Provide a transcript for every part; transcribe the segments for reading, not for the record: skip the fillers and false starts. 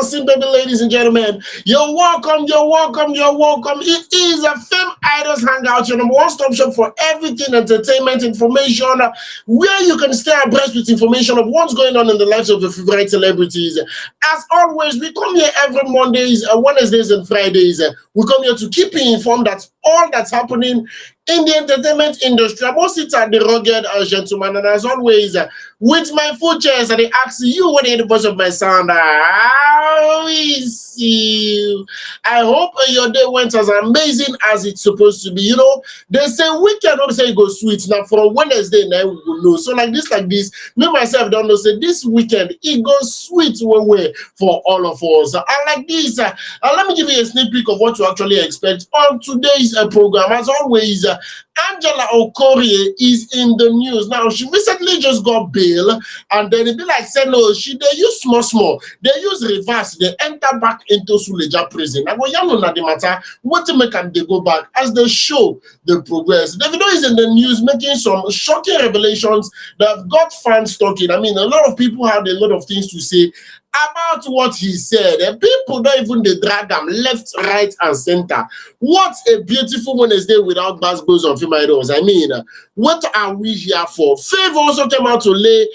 bouncing, baby, ladies and gentlemen. You're welcome, you're welcome, you're welcome. It is a Fameidols Hangout, your number one stop shop for everything entertainment information, where you can stay abreast with information of what's going on in the lives of your favorite celebrities. As always, we come here every Mondays, Wednesdays, and Fridays. We come here to keep you informed that all that's happening in the entertainment industry. I'm also at the rugged gentleman, and as always, with my full chest, and they ask you what the voice of my sound. How is you? I hope your day went as amazing as it's supposed to be. You know, they say weekend, don't say it goes sweet. Now from Wednesday, now we will know. So like this, me myself don't know. Say this weekend it goes sweet way for all of us. And like this, let me give you a sneak peek of what to actually expect on today's program. As always, Angela Okorie is in the news. Now, she recently just got bail, and then it be like, say, no, they use small. They use reverse. They enter back into Suleja prison. Now, you know the matter. What to make them they go back as they show the progress. Davido is in the news making some shocking revelations that have got fans talking. I mean, a lot of people had a lot of things to say about what he said. And people don't even they drag them left, right, and center. What a beautiful Wednesday without basketballs on Fameidols. I mean, what are we here for? Fave also came out to lay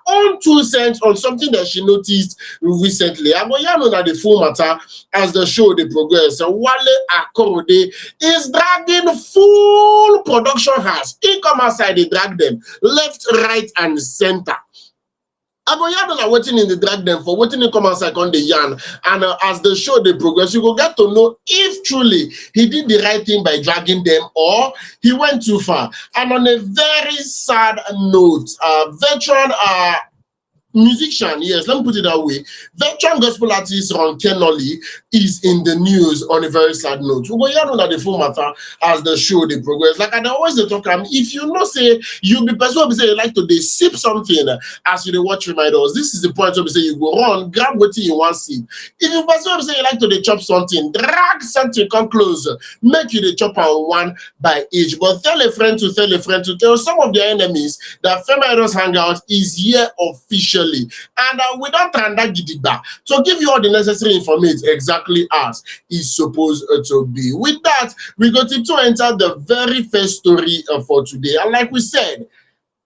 own 2 cents on something that she noticed recently. I'm going to know the full matter as the show they progress. Wale Akorede is dragging full production house. He come outside, they drag them left, right, and center. Are waiting in the drag them for waiting to come outside on the yarn, and as the show they progress, you will get to know if truly he did the right thing by dragging them or he went too far. And on a very sad note, veteran musician, yes, let me put it that way, veteran gospel artist Kenoly is in the news on a very sad note. We go know that the full matter as the show they progress. Like I always talk, if you know say you be person who say you like to they sip something as you they watch Fameidols, this is the point where say you go run, grab what you want sip. If you person who say you like to they chop something, drag something come close, make you the chop on one by each. But tell a friend to tell some of their enemies that Fameidols Hangout is here officially. And we don't turn that gidigba to give you all the necessary information exactly as is supposed to be. With that, we go to enter the very first story for today. And like we said,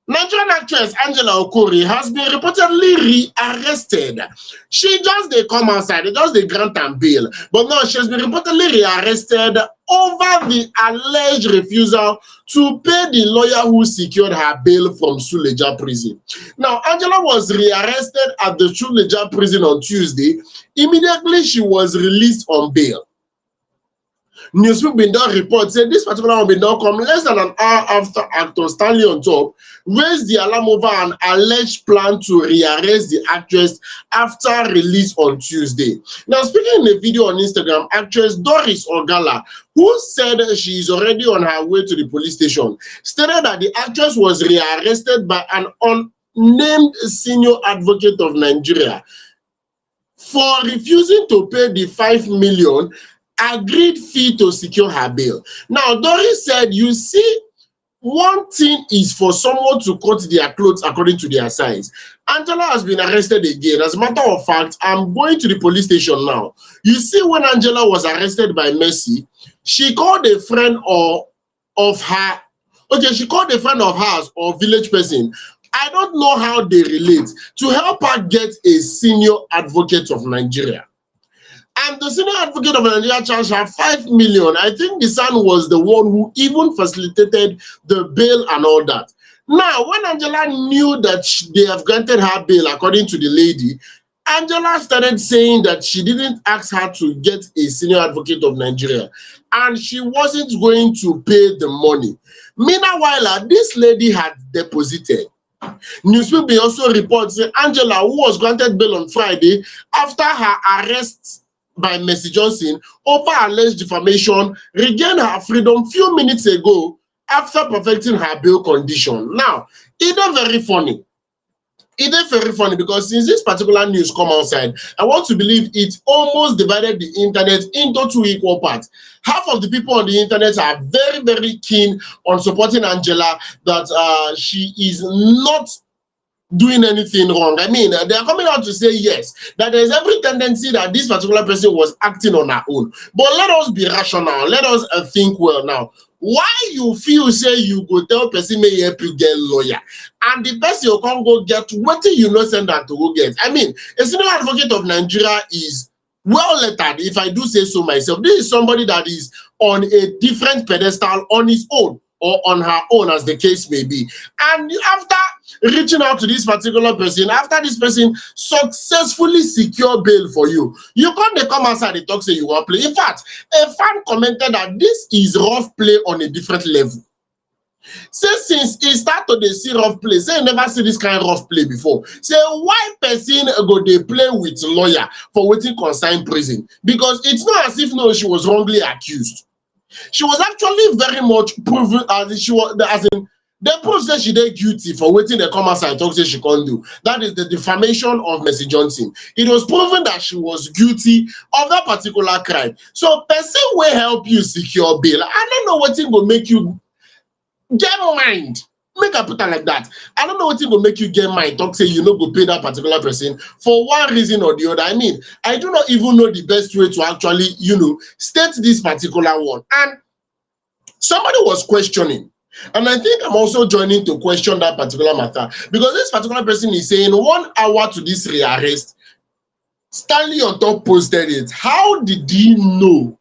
Nigerian actress Angela Okorie has been reportedly rearrested. She just they come outside, they just they grant and bail. But now she has been reportedly rearrested over the alleged refusal to pay the lawyer who secured her bail from Suleja prison. Now, Angela was rearrested at the Suleja prison on Tuesday. Immediately, she was released on bail. Newsweek been done report said this particular one been done come less than an hour after actor Stanley on Top raised the alarm over an alleged plan to rearrest the actress after release on Tuesday. Now, speaking in a video on Instagram, actress Doris Ogala, who said she is already on her way to the police station, stated that the actress was rearrested by an unnamed senior advocate of Nigeria for refusing to pay the 5 million agreed fee to secure her bail. Now, Doris said, you see, one thing is for someone to cut their clothes according to their size. Angela has been arrested again. As a matter of fact, I'm going to the police station now. You see, when Angela was arrested by Mercy, she called a friend of her. Okay, she called a friend of hers or village person. I don't know how they relate to help her get a senior advocate of Nigeria. And the senior advocate of Nigeria charged her 5 million. I think the son was the one who even facilitated the bail and all that. Now, when Angela knew that they have granted her bail, according to the lady, Angela started saying that she didn't ask her to get a senior advocate of Nigeria, and she wasn't going to pay the money. Meanwhile, this lady had deposited. Newsweek also reports that Angela, who was granted bail on Friday after her arrest by Mercy Johnson over alleged defamation, regained her freedom few minutes ago after perfecting her bail condition. Now, it is very funny. It is very funny because since this particular news come outside, I want to believe it almost divided the internet into 2 equal parts. Half of the people on the internet are very, very keen on supporting Angela, that she is not doing anything wrong. I mean, they are coming out to say yes, that there's every tendency that this particular person was acting on her own. But let us be rational. Let us think well now. Why you feel say you go tell person may help you get lawyer, and the person you can't go get what you know send that to go get? I mean, a senior advocate of Nigeria is well lettered, if I do say so myself. This is somebody that is on a different pedestal on his own or on her own, as the case may be. And after reaching out to this particular person, after this person successfully secure bail for you, you can't come outside and talk say you want play. In fact, a fan commented that this is rough play on a different level. Say since he started to see rough play, say you never see this kind of rough play before. Say why person go they play with lawyer for waiting consign prison? Because it's not as if no, she was wrongly accused. She was actually very much proven as she was, as in they proved that she did guilty for waiting the come outside talk say she can't do. That is the defamation of Mercy Johnson. It was proven that she was guilty of that particular crime. So person will help you secure bail. I don't know what thing will make you get mind. Make a put it like that. I don't know what thing will make you get mind. Talk say you know go pay that particular person for one reason or the other. I mean, I do not even know the best way to actually, state this particular one. And somebody was questioning. And I think I'm also joining to question that particular matter, because this particular person is saying 1 hour to this rearrest. Stanley on top posted it. How did he know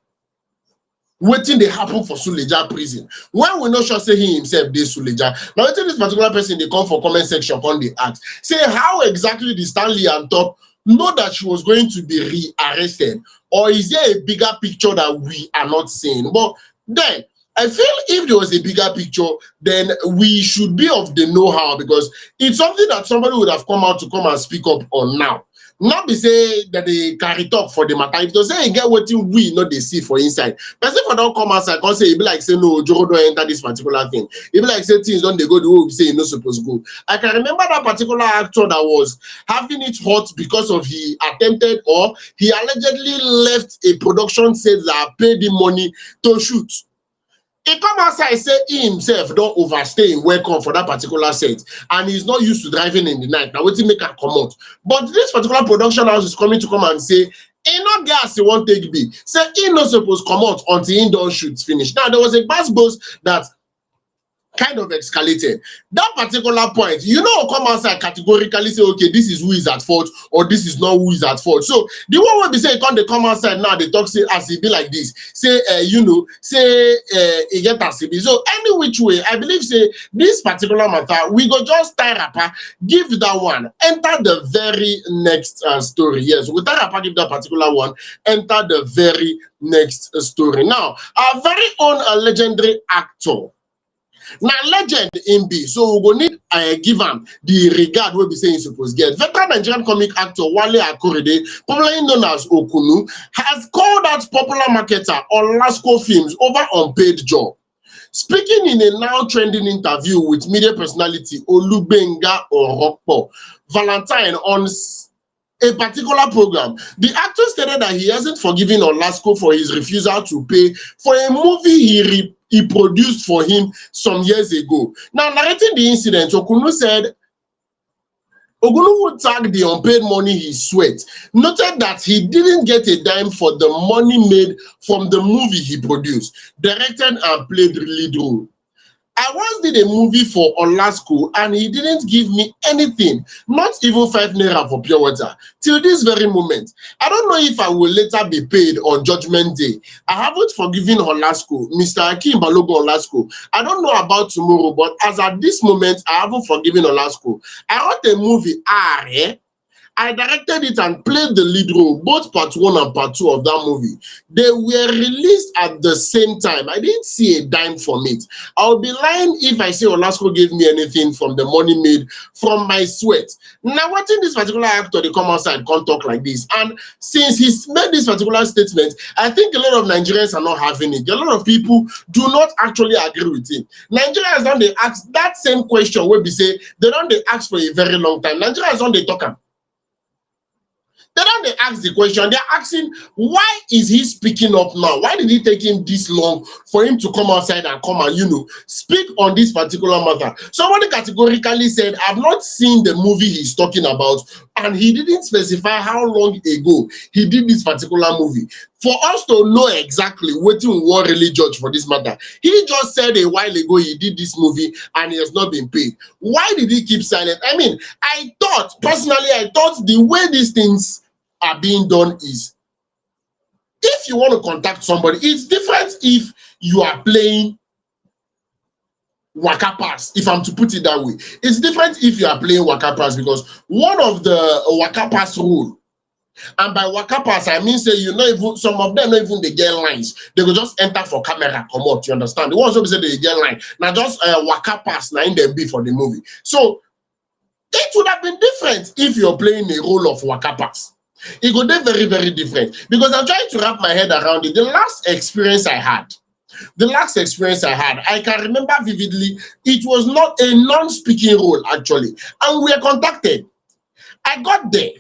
waiting they happen for Suleja prison when we not sure say he himself did Suleja? Now waiting this particular person they come for comment section on the ask, say how exactly did Stanley on top know that she was going to be rearrested, or is there a bigger picture that we are not seeing? But then I feel if there was a bigger picture, then we should be of the know-how, because it's something that somebody would have come out to come and speak up on now. Not be say that they carry talk for the matter. If they say you get what we know they see for inside, person for don't come outside and say it be like say no, Joro don't enter this particular thing. It be like say things don't they go the way we say you're not supposed to go. I can remember that particular actor that was having it hot because of he attempted or he allegedly left a production set that paid him money to shoot. He come outside say he himself don't overstay in welcome for that particular set, and he's not used to driving in the night. Now waiting make her come out. But this particular production house is coming to come and say he not gas he won't take B. Say he not supposed to come out until he don't shoot finish. Now there was a bus that kind of escalated. That particular point, come outside categorically say, okay, this is who is at fault, or this is not who is at fault. So the one where they say they come outside now, they talk say as it be like this, say it get as it be. So any which way, I believe say this particular matter, we go just tie rapper, give that one, enter the very next story. Yes, we tie rapper, give that particular one, enter the very next story. Now, our very own legendary actor. Now legend in B, so we go need give him the regard we be saying supposed get. Veteran Nigerian comic actor Wale Akorede, popularly known as Okunnu, has called out popular marketer Olasco Films over unpaid job. Speaking in a now trending interview with media personality Olubenga Orokpo Valentine on a particular program, the actor stated that he hasn't forgiven Olasco for his refusal to pay for a movie he produced for him some years ago. Now, narrating the incident, Okunnu said Okunnu would tag the unpaid money he sweat, noted that he didn't get a dime for the money made from the movie he produced, directed and played lead role. I once did a movie for Olasco and he didn't give me anything, not even 5 naira for pure water. Till this very moment, I don't know if I will later be paid on Judgment Day. I haven't forgiven Olasco, Mr. Akim Balogo Olasco. I don't know about tomorrow, but as at this moment, I haven't forgiven Olasco. I wrote a movie, I directed it and played the lead role, both part 1 and part 2 of that movie. They were released at the same time. I didn't see a dime from it. I'll be lying if I say Olasco gave me anything from the money made from my sweat. Now, watching this particular actor, they come outside, can't talk like this. And since he's made this particular statement, I think a lot of Nigerians are not having it. A lot of people do not actually agree with him. Nigerians don't they ask that same question where we say they don't they ask for a very long time. Nigerians don't they talk. They don't they ask the question. They're asking, why is he speaking up now? Why did it take him this long for him to come outside and come and, speak on this particular matter? Somebody categorically said, I've not seen the movie he's talking about, and he didn't specify how long ago he did this particular movie. For us to know exactly what we want really judge for this matter, he just said a while ago he did this movie and he has not been paid. Why did he keep silent? I mean, personally, I thought the way these things are being done is, if you want to contact somebody, it's different if you are playing Waka Pass, if I'm to put it that way. It's different if you are playing Waka Pass, because one of the Waka Pass rule, and by Waka Pass, I mean, say, even some of them, not even they get lines. They will just enter for camera, come out, you understand? The ones who say they get line, now just Waka Pass, now in them be for the movie. So it would have been different if you're playing a role of Waka Pass. It would be very, very different, because I'm trying to wrap my head around it. The last experience I had, I can remember vividly, it was not a non-speaking role, actually. And we were contacted. I got there.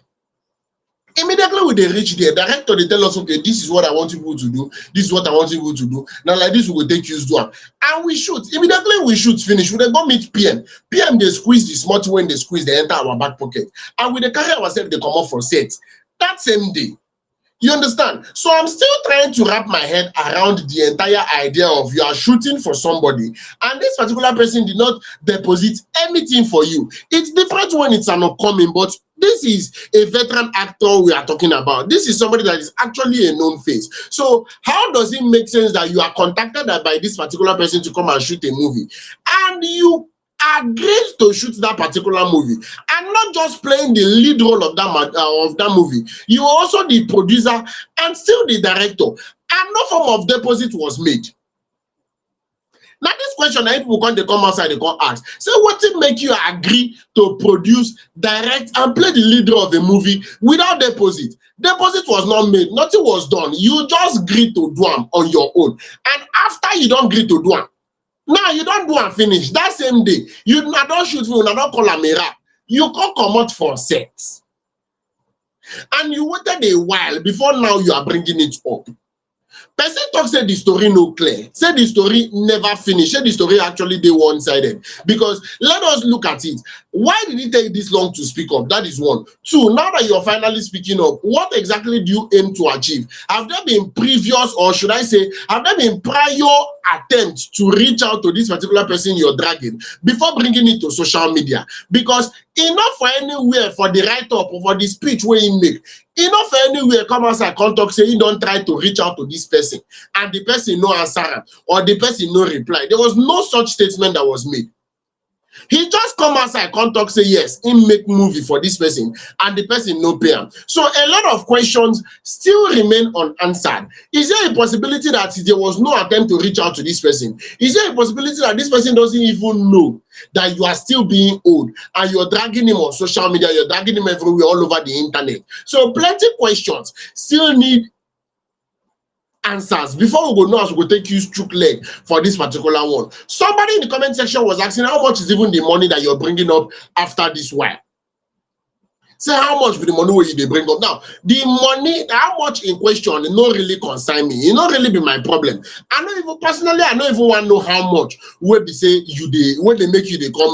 Immediately when they reach there, director, they tell us, okay, this is what I want people to do. This is what I want people to do. Now, like this, we will take you to them. And we shoot. Immediately we shoot, finish. We then go meet PM. PM, they squeeze the smart when they squeeze, they enter our back pocket. And we they carry ourselves, they come off for set. That same day. You understand? So I'm still trying to wrap my head around the entire idea of you are shooting for somebody, and this particular person did not deposit anything for you. It's different when it's an upcoming, but this is a veteran actor we are talking about. This is somebody that is actually a known face. So how does it make sense that you are contacted by this particular person to come and shoot a movie, and you agreed to shoot that particular movie, and not just playing the lead role of that movie, you were also the producer and still the director, and no form of deposit was made? Now this question, people come outside, they come ask, so what did make you agree to produce, direct, and play the leader of a movie without deposit? Deposit was not made, nothing was done. You just agreed to do them on your own, and after you don't agree to do them, now you don't do and finish that same day, you not don't shoot film, you not call a mirror, you can't come out for set, and you waited a while before now you are bringing it up. Person talk say the story no clear, say the story never finish, say the story actually dey one-sided. Because let us look at it. Why did it take this long to speak up? That is one. Two, now that you're finally speaking up, what exactly do you aim to achieve? Have there been previous, or should I say, have there been prior attempts to reach out to this particular person you're dragging before bringing it to social media? Because enough for anywhere for the write-up or for the speech where you make, enough for anywhere come outside contact say you don't try to reach out to this person and the person no answer or the person no reply. There was no such statement that was made. He just come outside contact say yes, he make movie for this person and the person no pay him. So a lot of questions still remain unanswered. Is there a possibility that there was no attempt to reach out to this person? Is there a possibility that this person doesn't even know that you are still being owed and you're dragging him on social media, you're dragging him everywhere all over the internet? So plenty questions still need answers before we go know as we go take you stroke leg for this particular one. Somebody in the comment section was asking how much is even the money that you're bringing up after this while. Say how much for the money where they bring up. Now, the money, how much in question, it not really concern me. It not really be my problem. I know even personally, I don't even want to know how much where they say when they make you they come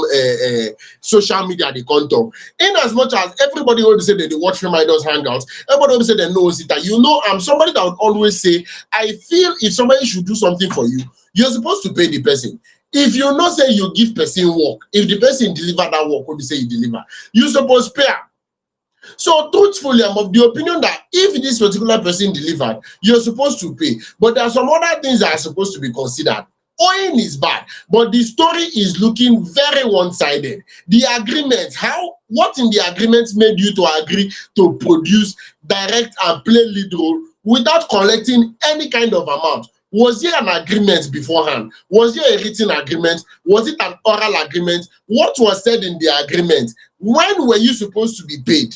social media they contact. In as much as everybody will say that they watch Fameidols Hangouts, everybody will say they know it. You know, I'm somebody that would always say, I feel if somebody should do something for you, you're supposed to pay the person. If you not say you give person work, if the person deliver that work, what you say you deliver, you supposed to pay. So truthfully, I'm of the opinion that if this particular person delivered, you're supposed to pay. But there are some other things that are supposed to be considered. Owing is bad, but the story is looking very one-sided. The agreement, what in the agreement made you to agree to produce, direct, and play lead role without collecting any kind of amount? Was there an agreement beforehand? Was there a written agreement? Was it an oral agreement? What was said in the agreement? When were you supposed to be paid?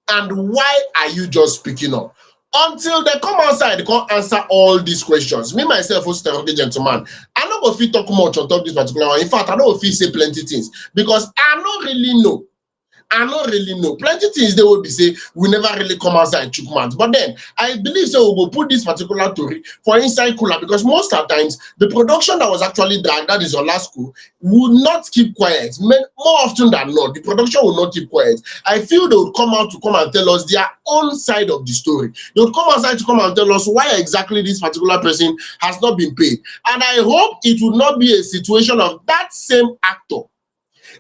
And why are you just speaking up? Until they come outside, they can't answer all these questions. Me, myself, who's the gentleman, I don't go fit talk much on top this particular one. In fact, I don't feel say plenty things because I don't really know. I don't really know. Plenty things they will be say we never really come outside chook mouth. But then I believe so we will put this particular story for inside cooler because most of the times the production that was actually dragged, that is Olasco, would not keep quiet. More often than not, the production will not keep quiet. I feel they would come out to come and tell us their own side of the story. They would come outside to come and tell us why exactly this particular person has not been paid. And I hope it would not be a situation of that same actor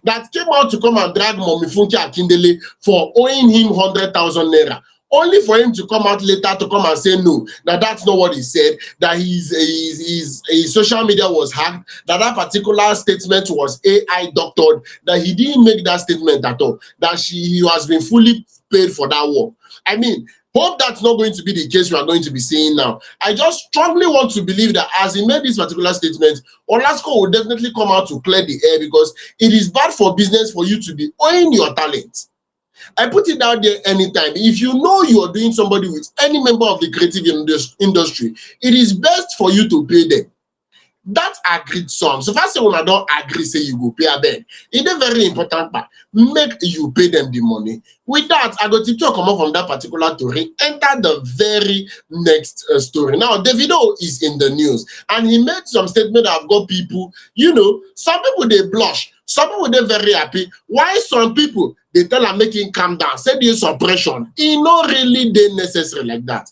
that came out to come and drag Mommy Funke Akindele for owing him 100,000 naira, only for him to come out later to come and say no, that that's not what he said, that his social media was hacked, that that particular statement was AI doctored, that he didn't make that statement at all, that he has been fully paid for that work. I mean, hope that's not going to be the case we are going to be seeing now. I just strongly want to believe that as he made this particular statement, Olasco will definitely come out to clear the air because it is bad for business for you to be owing your talent. I put it out there anytime. If you know you are doing somebody with any member of the creative industry, it is best for you to pay them. That agreed sum. So first when I don't agree, say you go pay a bed. It's a very important part. Make you pay them the money. With that, I go to come up from that particular story, enter the very next story. Now, Davido is in the news and he made some statement that have got people, you know, some people they blush, some people they very happy. Why some people they tell them make him calm down, say there's suppression. It's not really they necessary like that.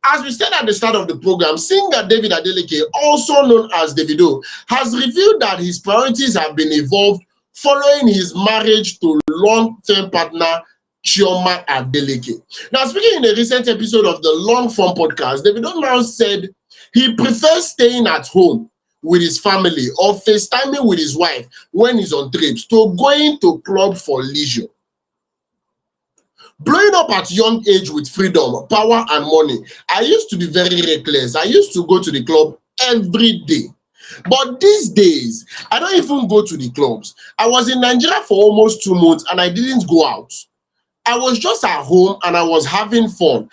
As we said at the start of the program, singer David Adeleke, also known as Davido, has revealed that his priorities have been evolved following his marriage to long-term partner Chioma Adeleke. Now, speaking in a recent episode of the Long Form podcast, Davido now said he prefers staying at home with his family or FaceTiming with his wife when he's on trips to going to club for leisure. Blowing up at young age with freedom, power, and money, I used to be very reckless. I used to go to the club every day. But these days, I don't even go to the clubs. I was in Nigeria for almost 2 months and I didn't go out. I was just at home and I was having fun.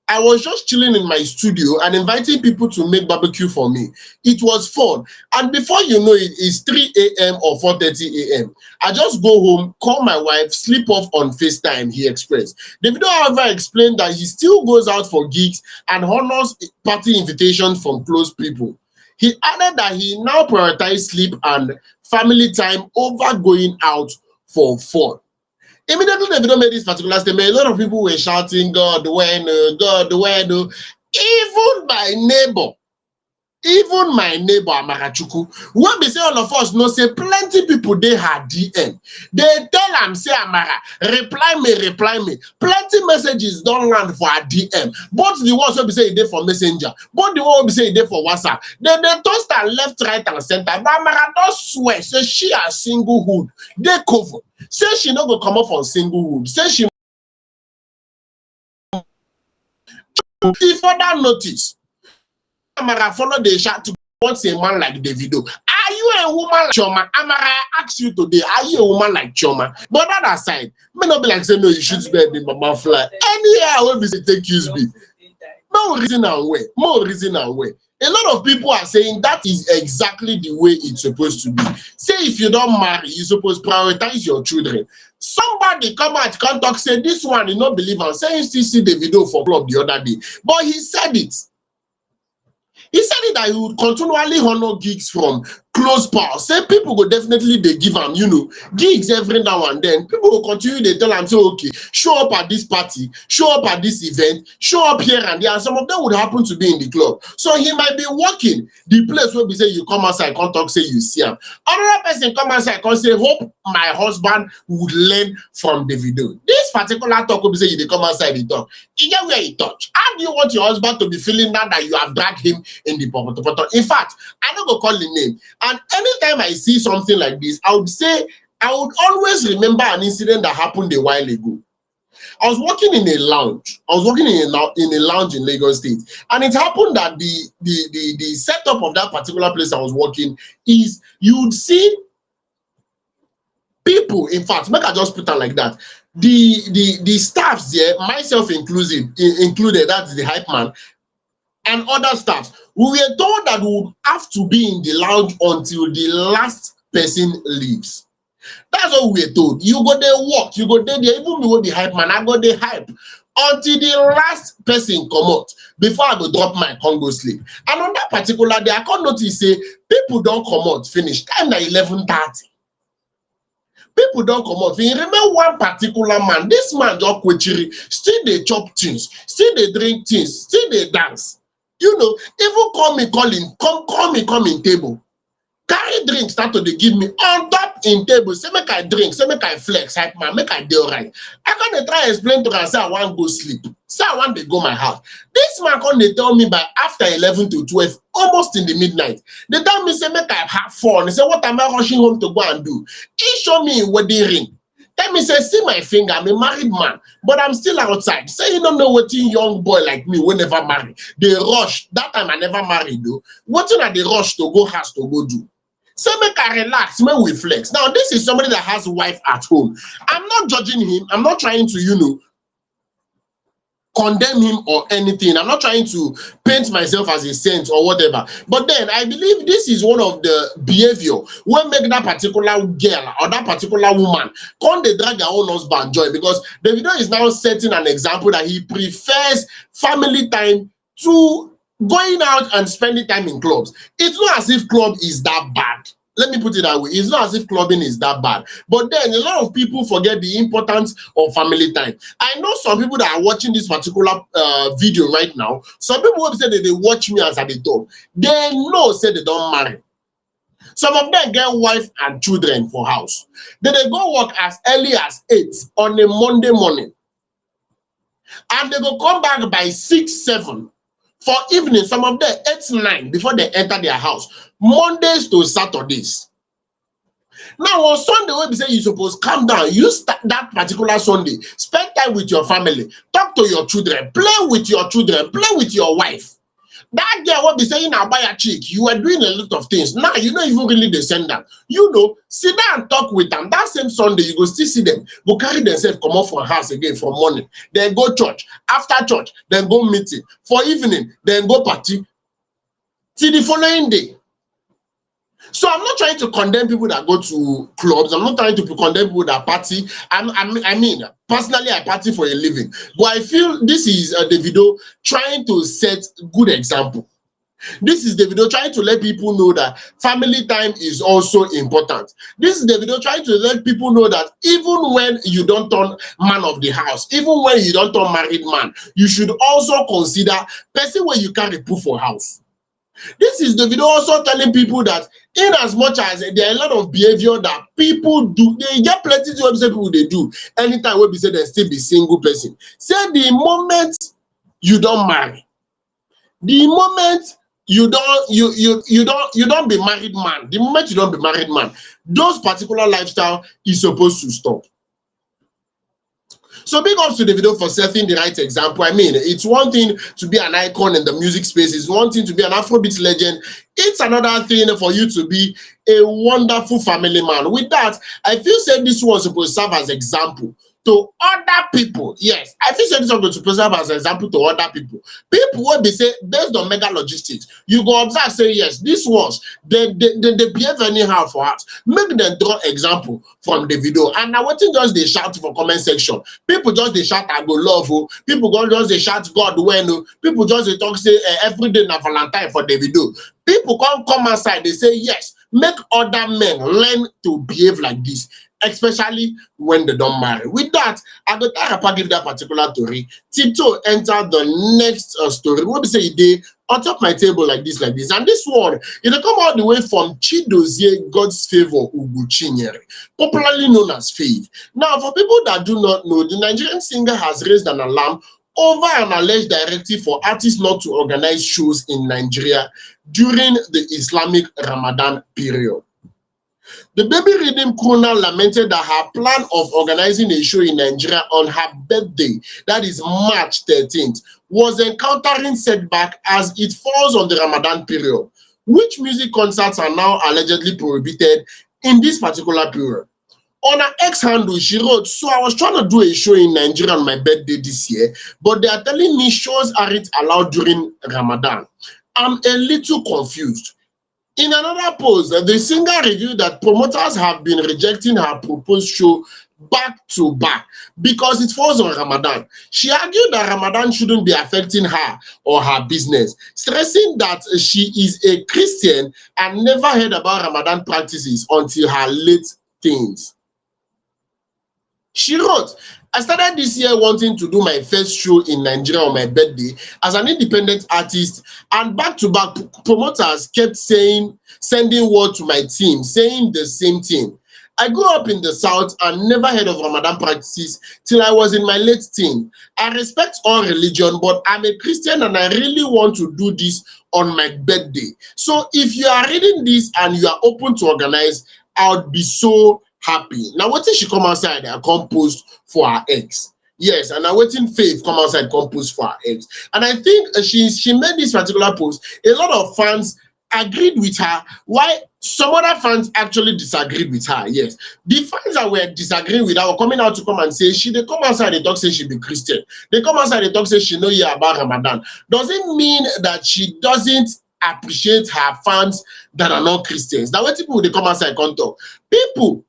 I was just chilling in my studio and inviting people to make barbecue for me. It was fun. And before you know it, it's 3 a.m. or 4:30 a.m. I just go home, call my wife, sleep off on FaceTime, he expressed. Davido, however, explained that he still goes out for gigs and honors party invitations from close people. He added that he now prioritizes sleep and family time over going out for fun. Immediately Davido made this particular statement, a lot of people were shouting, God, when, God, when. Even my neighbor, Amarachuku, when they say all of us know, say plenty people, they had DM. They tell them, say, Amara, reply me. Plenty messages don't land for a DM. Both the ones will be saying they for Messenger, both the ones will be saying they for WhatsApp. They toast and left, right, and center. But Amara don't swear, say she a singlehood. They cover. Say she not go come up on singlehood. Say she further notice. Amara follow the chat to what's a man like Davido. Are you a woman like Chioma? Amara, I ask you today, are you a woman like Chioma? But that aside, may not be like say no, you should be in mama fly. Anyhow, I will be say take use be. More reason and way. A lot of people are saying that is exactly the way it's supposed to be. Say if you don't marry, you're supposed to prioritize your children. Somebody come out, can't talk, say this one, you don't believe, and say you still see the video for club the other day. But he said it. He said it that he would continually honor gigs from close pals. Say people will definitely they give him, you know, gigs every now and then. People will continue, they tell him, say, okay, show up at this party, show up at this event, show up here and there. And some of them would happen to be in the club. So he might be working the place where we say you come outside, can't talk, say you see him. Another person come outside, can say, hope my husband would learn from Davido. This particular talk will be say they come outside, he talk. You get where he touch. How do you want your husband to be feeling now that you have dragged him in the popoto? In fact, I don't go call the name. And anytime I see something like this, I would always remember an incident that happened a while ago. I was working in a lounge. In a lounge in Lagos State, and it happened that the setup of that particular place I was working is you would see people. In fact, make I just put it like that. The staffs there, myself included, that's the hype man, and other staffs, we were told that we would have to be in the lounge until the last person leaves. That's what we're told. You go there walk, you go there, even me will be hype man, I go there hype. Until the last person come out before I go drop my Congo sleep. And on that particular day, I can't notice say people don't come out finish. Time na 11:30. People don't come out. You remember one particular man, this man just quechiri, still they chop things, still they drink things, still they dance. You know, even call me calling, call me in table. Carry drink start to dey give me on top in table. Say make I drink, say make I flex, hype man, make I dey alright. I can't try explain to her say I want go sleep. Say I want to go my house. This man come dey tell me by after 11 to 12, almost in the midnight. They tell me say make I have fun. They say what am I rushing home to go and do? He show me a wedding ring. Tell me say see my finger, I'm a married man, but I'm still outside. Say you don't know what young boy like me will never marry. They rush. That time I never married though. What are they rush to go house to go do? So make I relax, make we flex. Now, this is somebody that has a wife at home. I'm not judging him. I'm not trying to, condemn him or anything. I'm not trying to paint myself as a saint or whatever. But then I believe this is one of the behavior when make that particular girl or that particular woman come they drag their own husband joy, because Davido is now setting an example that he prefers family time to going out and spending time in clubs. It's not as if club is that bad. Let me put it that way. It's not as if clubbing is that bad. But then a lot of people forget the importance of family time. I know some people that are watching this particular video right now. Some people will say that they watch me as I talk. They know say they don't marry. Some of them get wife and children for house. Then they go work as early as 8 on a Monday morning. And they go come back by 6, 7. For evening, some of them 8, 9 before they enter their house. Mondays to Saturdays. Now on Sunday, when we say you suppose calm down, you start that particular Sunday, spend time with your family, talk to your children, play with your children, play with your wife. That girl will be saying now buy a chick. You are doing a lot of things. Now you don't even really send them. Sit down and talk with them. That same Sunday, you go still see them. Go carry themselves, come up from house again for morning. Then go church. After church, then go meeting. For evening, then go party. Till the following day. So I'm not trying to condemn people that go to clubs. I'm not trying to condemn people that party. I mean, personally, I party for a living. But I feel this is Davido trying to set good example. This is Davido trying to let people know that family time is also important. This is Davido trying to let people know that even when you don't turn man of the house, even when you don't turn married man, you should also consider person where you carry put for house. This is Davido also telling people that in as much as there are a lot of behavior that people do, they get plenty of website people they do. Anytime we be say they still be single person. Say the moment you don't marry, the moment you don't be married man, the moment you don't be married man, those particular lifestyle is supposed to stop. So big ups to Davido for setting the right example. I mean, it's one thing to be an icon in the music space. It's one thing to be an Afrobeat legend. It's another thing for you to be a wonderful family man. With that, I feel say this was supposed to serve as example to other people. Yes, I feel say this was supposed to serve as example to other people. People will be say based on mega logistics. You go observe say yes, this was they behave anyhow for us. Maybe they draw example from the video. And now what just they shout for comment section. People just they shout I go love you. People just they shout God when. People just they talk say every day na Valentine for the video. People come outside, they say yes, make other men learn to behave like this, especially when they don't marry. With that, I go try give that particular story. Tito enter the next story. What we say they on top my table like this. And this one, it come all the way from Chidozie God's Favor Uguchinyere, popularly known as Fave. Now, for people that do not know, the Nigerian singer has raised an alarm over an alleged directive for artists not to organize shows in Nigeria during the Islamic Ramadan period. The baby rhythm crooner lamented that her plan of organizing a show in Nigeria on her birthday, that is March 13th, was encountering setback as it falls on the Ramadan period, which music concerts are now allegedly prohibited in this particular period. On her X handle, she wrote, "So I was trying to do a show in Nigeria on my birthday this year, but they are telling me shows aren't allowed during Ramadan. I'm a little confused. In another post, the singer revealed that promoters have been rejecting her proposed show back to back because it falls on Ramadan. She argued that Ramadan shouldn't be affecting her or her business, stressing that she is a Christian and never heard about Ramadan practices until her late teens. She wrote, I started this year wanting to do my first show in Nigeria on my birthday as an independent artist, and back to back promoters kept sending word to my team, saying the same thing. I grew up in the South and never heard of Ramadan practices till I was in my late teens. I respect all religion, but I'm a Christian and I really want to do this on my birthday. So if you are reading this and you are open to organize, I would be so happy. Now, what if she come outside and come post for her ex? Yes, and I'm waiting Fave come outside come post for her ex. And I think she made this particular post. A lot of fans agreed with her, why some other fans actually disagreed with her. Yes, the fans that were disagreeing with her were coming out to come and say they come outside, they talk say she be Christian. They come outside, they talk say she know yeah about Ramadan. Doesn't mean that she doesn't appreciate her fans that are not Christians. Now, what people they come outside come talk? People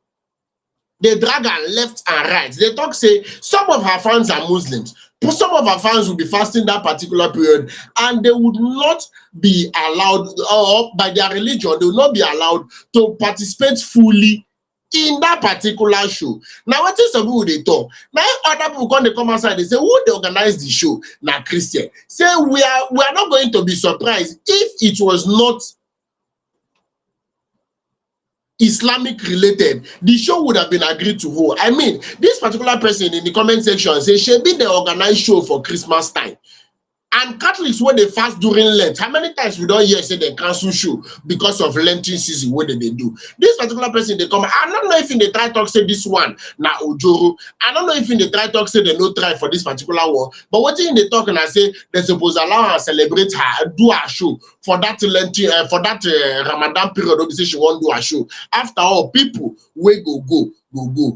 they drag her left and right. They talk say some of her fans are Muslims. Some of her fans will be fasting that particular period and they would not be allowed, or by their religion, they will not be allowed to participate fully in that particular show. Now, what is some people they talk? Now, other people come outside, they say, who they organize the show? Now, Christian. Say, we are not going to be surprised if it was not Islamic related, the show would have been agreed to hold. I mean, this particular person in the comment section says she be the organized show for Christmas time. And Catholics, when they fast during Lent, how many times we don't hear say they cancel show because of Lenten season? What did they do? This particular person, they come. I don't know if in the try talk say this one na Ojoro. I don't know if in the try talk say they no try for this particular one. But what in the talk and I say they supposed allow her celebrate her, do her show for that Lenten, for that Ramadan period. Obviously, she won't do her show. After all, people will go.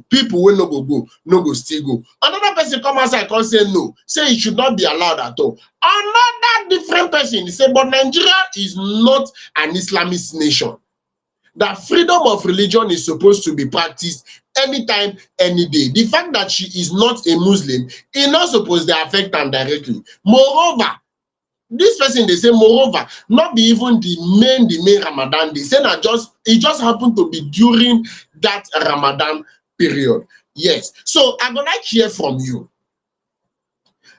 People will no go still go. Another person come outside and say no, say it should not be allowed at all. Another different person say, but Nigeria is not an Islamist nation. That freedom of religion is supposed to be practiced anytime, any day. The fact that she is not a Muslim is not supposed to affect her directly. Moreover, this person they say, moreover, not be even the main Ramadan. They say that it just happened to be during that Ramadan period. Yes. So I would like to hear from you.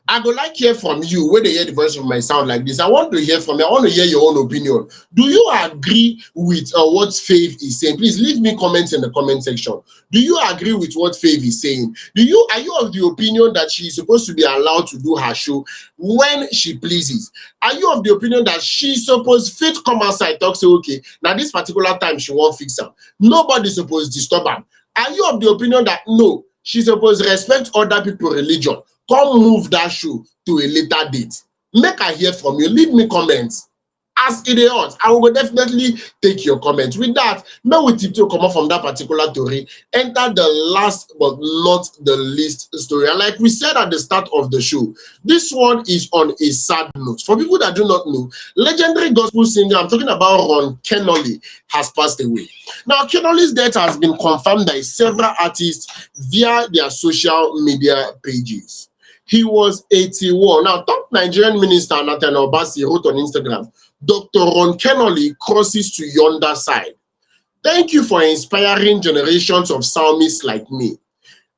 I would like to hear from you when they hear the voice of my sound like this. I want to hear from you. I want to hear your own opinion. Do you agree with what Fave is saying? Please leave me comments in the comment section. Do you agree with what Fave is saying? Are you of the opinion that she is supposed to be allowed to do her show when she pleases? Are you of the opinion that she's supposed fit come outside talk say okay, now this particular time she won't fix her? Nobody's supposed to disturb her. Are you of the opinion that no, she's supposed to respect other people's religion? Come move that show to a later date. Make I hear from you. Leave me comments. As it is, I will definitely take your comments. With that, may we tiptoe come up from that particular story, enter the last but not the least story. And like we said at the start of the show, this one is on a sad note. For people that do not know, legendary gospel singer, I'm talking about Kenoly, has passed away. Now, Kenoly's death has been confirmed by several artists via their social media pages. He was 81. Now, top Nigerian minister Nathan Obasi wrote on Instagram, Dr. Kenoly crosses to yonder side. Thank you for inspiring generations of psalmists like me.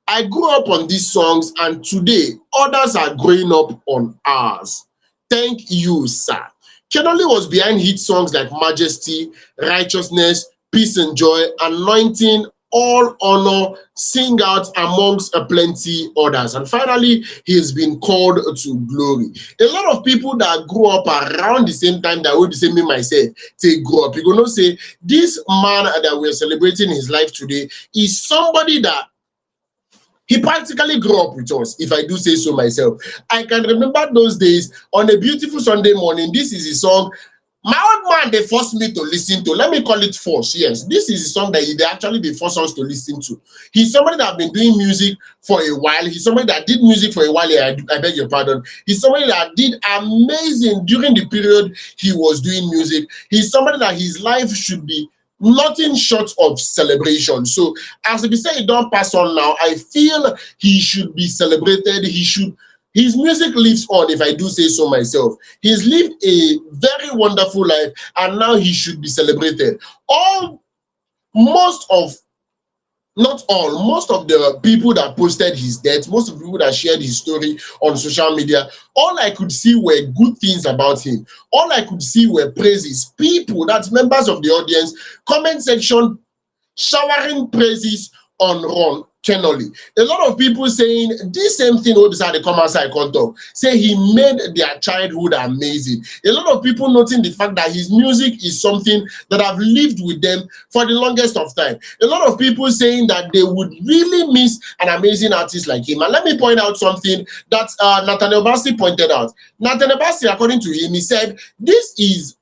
I grew up on these songs and today others are growing up on ours. Thank you, sir. Kenoly was behind hit songs like Majesty, Righteousness, Peace and Joy, Anointing, All Honor, Sing Out, amongst plenty others. And finally, he has been called to glory. A lot of people that grew up around the same time that would be saying me myself, they grew up. You're going to say, this man that we're celebrating his life today is somebody that he practically grew up with us, if I do say so myself. I can remember those days on a beautiful Sunday morning. This is his song, My old man, they forced me to listen to. Let me call it force. Yes, this is a song that they actually they force us to listen to. He's somebody that have been doing music for a while. He's somebody that did music for a while. I beg your pardon. He's somebody that did amazing during the period he was doing music. He's somebody that his life should be nothing short of celebration. So as we say, he don't pass on now. I feel he should be celebrated. He should. His music lives on, if I do say so myself. He's lived a very wonderful life, and now he should be celebrated. All, most of, not all, most of the people that posted his death, most of the people that shared his story on social media, all I could see were good things about him. All I could see were praises. People, that's members of the audience, comment section showering praises on Kenoly. A lot of people saying this same thing all beside the comment side talk, say he made their childhood amazing. A lot of people noting the fact that his music is something that have lived with them for the longest of time. A lot of people saying that they would really miss an amazing artist like him. And let me point out something that Nathaniel Bassey pointed out. Nathaniel Bassey, according to him, he said this is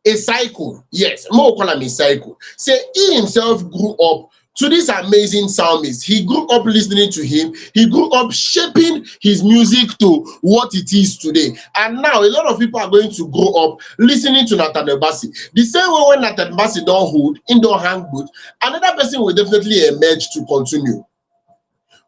a cycle. Yes, more call him a cycle. Say he himself grew up to this amazing psalmist. He grew up listening to him. He grew up shaping his music to what it is today. And now a lot of people are going to grow up listening to Nathaniel Bassey. The same way when Nathaniel Bassey don't hold, in don't hang good, another person will definitely emerge to continue.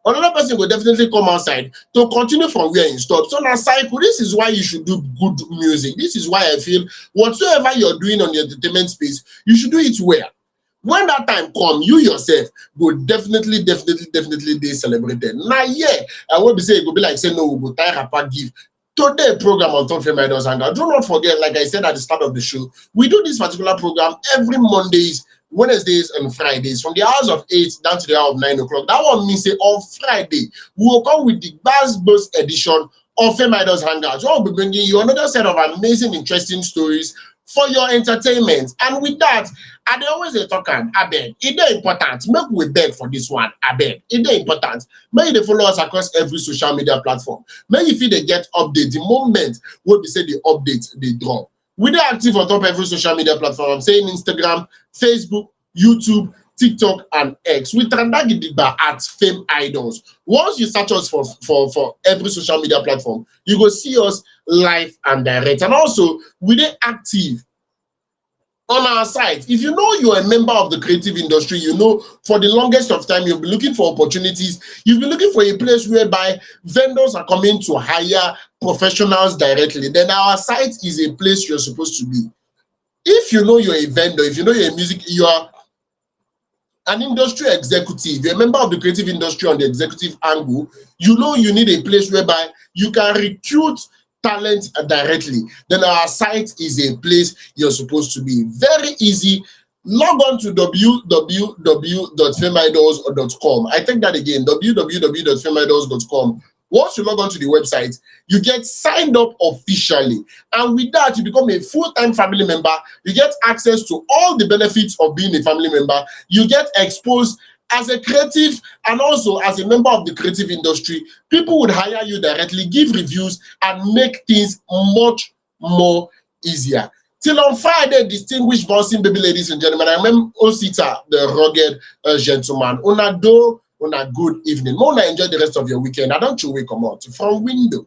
Another person will definitely come outside to continue from where he stopped. So now cycle, this is why you should do good music. This is why I feel whatsoever you're doing on the entertainment space, you should do it well. When that time come, you yourself will definitely be celebrated. Now, yeah, I will be saying it will be like saying no, we will tie rapper give. Today program on top Fameidols Hangout. Do not forget, like I said at the start of the show, we do this particular program every Mondays, Wednesdays, and Fridays from the hours of 8 down to the hour of 9 o'clock. That one means say on Friday, we will come with the Buzz edition of Fameidols Hangout. So we'll be bringing you another set of amazing, interesting stories for your entertainment. And with that, I dey always dey talk am, abeg, e dey important, make we beg for this one, abeg, e dey important. Make you dey follow us across every social media platform. Make you fit dey get update the moment wey be say the update dey drop. We dey active on top every social media platform. I'm saying Instagram, Facebook, YouTube, TikTok, and X. We Gidigba at Fameidols. Once you search us for every social media platform, you go see us live and direct. And also, we dey active on our site. If you know you're a member of the creative industry, you know for the longest of time you've been looking for opportunities. You've been looking for a place whereby vendors are coming to hire professionals directly. Then our site is a place you're supposed to be. If you know you're a vendor, if you know you're a music, you are an industry executive, you're a member of the creative industry on the executive angle, you know you need a place whereby you can recruit talent directly, then our site is a place you're supposed to be. Very easy. Log on to www.fameidols.com. I take that again, www.fameidols.com. Once you log on to the website, you get signed up officially. And with that, you become a full-time family member. You get access to all the benefits of being a family member. You get exposed as a creative and also as a member of the creative industry. People would hire you directly, give reviews, and make things much more easier. Till on Friday, distinguished bouncing baby ladies and gentlemen, I am Osita, the rugged gentleman. Una good evening. Una enjoy the rest of your weekend. I don't you wake up out from window.